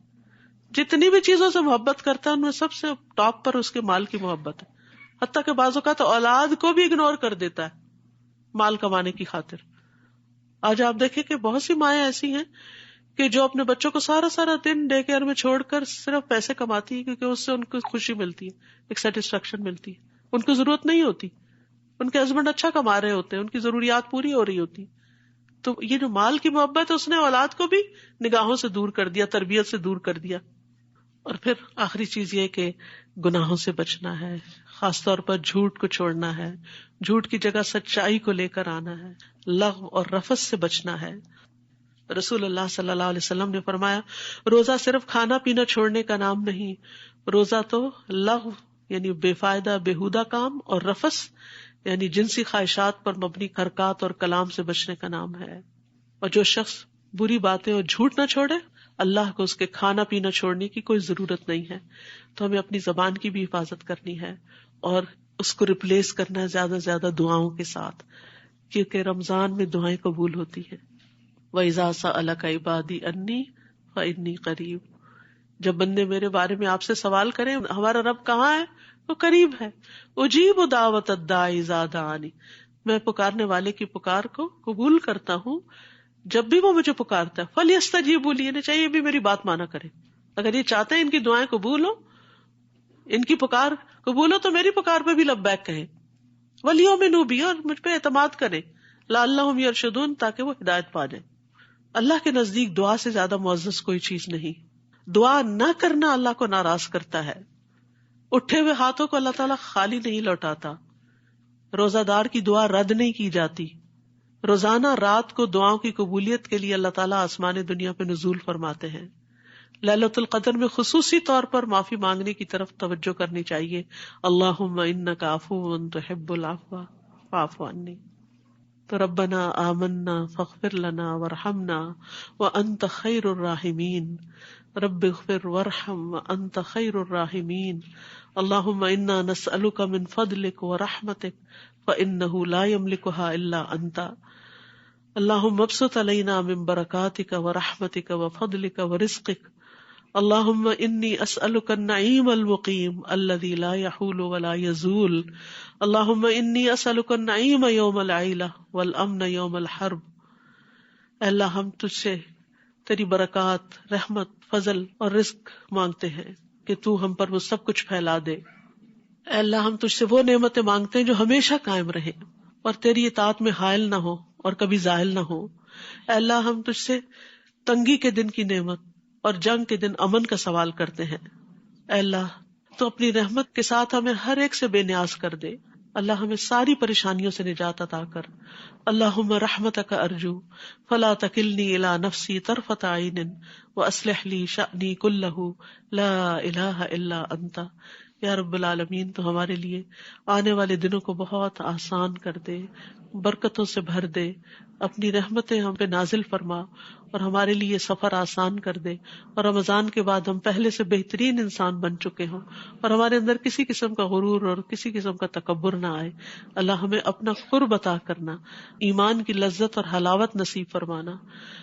جتنی بھی چیزوں سے محبت کرتا ہے ان میں سب سے ٹاپ پر اس کے مال کی محبت ہے. حتیٰ کہ بعض اوقات اولاد کو بھی اگنور کر دیتا ہے مال کمانے کی خاطر. آج آپ دیکھیں کہ بہت سی مائیں ایسی ہیں کہ جو اپنے بچوں کو سارا سارا دن ڈے کیئر میں چھوڑ کر صرف پیسے کماتی ہے، کیونکہ اس سے ان کو خوشی ملتی ہے، ایک سیٹسفیکشن ملتی ہے. ان کو ضرورت نہیں ہوتی، ان کے ہسبینڈ اچھا کما رہے ہوتے ہیں، ان کی ضروریات پوری ہو رہی ہوتی. تو یہ جو مال کی محبت ہے اس نے اولاد کو بھی نگاہوں سے دور کر دیا، تربیت سے دور کر دیا. اور پھر آخری چیز یہ کہ گناہوں سے بچنا ہے، خاص طور پر جھوٹ کو چھوڑنا ہے، جھوٹ کی جگہ سچائی کو لے کر آنا ہے، لغو اور رفث سے بچنا ہے. رسول اللہ صلی اللہ علیہ وسلم نے فرمایا روزہ صرف کھانا پینا چھوڑنے کا نام نہیں، روزہ تو لغو یعنی بے فائدہ بےہودہ کام اور رفث یعنی جنسی خواہشات پر مبنی حرکات اور کلام سے بچنے کا نام ہے. اور جو شخص بری باتیں اور جھوٹ نہ چھوڑے اللہ کو اس کے کھانا پینا چھوڑنے کی کوئی ضرورت نہیں ہے. تو ہمیں اپنی زبان کی بھی حفاظت کرنی ہے اور اس کو ریپلیس کرنا ہے زیادہ سے زیادہ دعاؤں کے ساتھ، کیونکہ رمضان میں دعائیں قبول ہوتی ہیں. وَإِذَا سَأَلَكَ عِبَادِي أَنِّي فَإِنِّي قَرِيبٌ، جب بندے میرے بارے میں آپ سے سوال کریں ہمارا رب کہاں ہے، وہ قریب ہے. اجیب دعوت الداعی اذا دعانی، میں پکارنے والے کی پکار کو قبول کرتا ہوں جب بھی وہ مجھے پکارتا ہے. فلیستجیبوا لی، انہیں چاہیے بھی میری بات مانا کرے. اگر یہ چاہتے ہیں ان کی دعائیں قبول ہو، ان کی پکار قبول ہو، تو میری پکار پہ بھی لبیک کہیں. ولیؤمنوا بی، اور مجھ پہ اعتماد کریں. لعلہم یرشدون، تاکہ وہ ہدایت پا جائیں. اللہ کے نزدیک دعا سے زیادہ معزز کوئی چیز نہیں. دعا نہ کرنا اللہ کو ناراض کرتا ہے. اٹھے ہوئے ہاتھوں کو اللہ تعالیٰ خالی نہیں لوٹاتا. روزہ دار کی دعا رد نہیں کی جاتی. روزانہ رات کو دعاؤں کی قبولیت کے لیے اللہ تعالیٰ آسمان دنیا پہ نزول فرماتے ہیں. لیلۃ القدر میں خصوصی طور پر معافی مانگنے کی طرف توجہ کرنی چاہیے. اللہم انک عفو تحب العفو فاعف عنی. تو ربنا آمنا فاغفر لنا وارحمنا وانت خیر الراحمین. رب اغفر وارحم وانت خیر الراحمین. اللہم انا نسألک من فضلک ورحمتک فانہ لا یملکها الا انت. اللہم ابسط علینا من برکاتک ورحمتک وفضلک ورزقک. اللہم انی اسألک النعیم المقیم الذی لا یحول ولا یزول. اللہم انی اسألک النعیم یوم العیلہ والامن یوم الحرب. اے اللہ ہم تجھ سے تیری برکات، رحمت، فضل اور رزق مانگتے ہیں کہ تو ہم پر وہ سب کچھ پھیلا دے. اے اللہ ہم تجھ سے وہ نعمتیں مانگتے ہیں جو ہمیشہ قائم رہے اور تیری اطاعت میں حائل نہ ہو اور کبھی زائل نہ ہو. اے اللہ ہم تجھ سے تنگی کے دن کی نعمت اور جنگ کے دن امن کا سوال کرتے ہیں. اے اللہ تو اپنی رحمت کے ساتھ ہمیں ہر ایک سے بے نیاز کر دے. اللہ ہمیں ساری پریشانیوں سے نجات عطا کر. اللہم رحمتک ارجو فلا تکلنی الی نفسی طرفۃ عین واصلح لی شأنی کلہ لا الہ الا انت. یا رب العالمین تو ہمارے لیے آنے والے دنوں کو بہت آسان کر دے، برکتوں سے بھر دے، اپنی رحمتیں ہم پہ نازل فرما اور ہمارے لیے سفر آسان کر دے. اور رمضان کے بعد ہم پہلے سے بہترین انسان بن چکے ہوں اور ہمارے اندر کسی قسم کا غرور اور کسی قسم کا تکبر نہ آئے. اللہ ہمیں اپنا قرب عطا کرنا، ایمان کی لذت اور حلاوت نصیب فرمانا.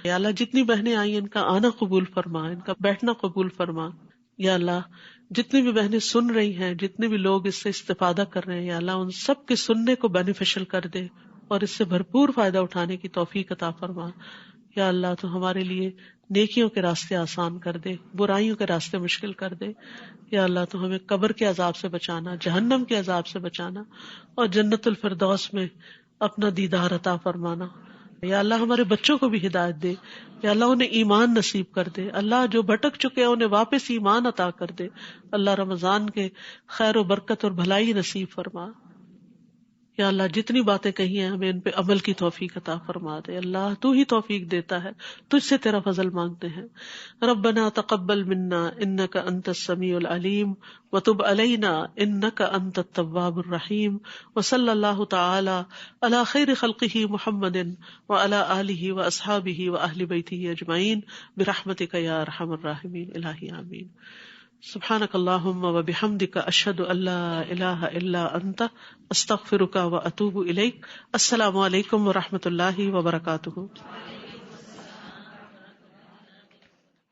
یا اللہ جتنی بہنیں آئی ان کا آنا قبول فرما، ان کا بیٹھنا قبول فرما. یا اللہ جتنی بھی بہنیں سن رہی ہیں، جتنے بھی لوگ اس سے استفادہ کر رہے ہیں، یا اللہ ان سب کے سننے کو بینیفیشل کر دے اور اس سے بھرپور فائدہ اٹھانے کی توفیق عطا فرما. یا اللہ تو ہمارے لیے نیکیوں کے راستے آسان کر دے، برائیوں کے راستے مشکل کر دے. یا اللہ تو ہمیں قبر کے عذاب سے بچانا، جہنم کے عذاب سے بچانا اور جنت الفردوس میں اپنا دیدار عطا فرمانا. یا اللہ ہمارے بچوں کو بھی ہدایت دے. یا اللہ انہیں ایمان نصیب کر دے. اللہ جو بھٹک چکے ہیں انہیں واپس ایمان عطا کر دے. اللہ رمضان کے خیر و برکت اور بھلائی نصیب فرما. یا اللہ جتنی باتیں کہی ہیں ہمیں ان پہ عمل کی توفیق عطا فرما دے. اللہ تو ہی توفیق دیتا ہے، تجھ سے تیرا فضل مانگتے ہیں. ربنا تقبل منا انک انت السمیع العلیم وتب علینا انک انت التواب الرحیم. وصلی اللہ تعالی علی خیر خلقہ محمد وعلی آلہ واصحابہ واہل بیتہ اجمعین برحمتک یا ارحم الراحمین. الہی آمین. سبحانک اللہم وبحمدک اشہد ان لا الہ الا انت استغفرک واتوب الیک. السلام علیکم ورحمۃ اللہ وبرکاتہ.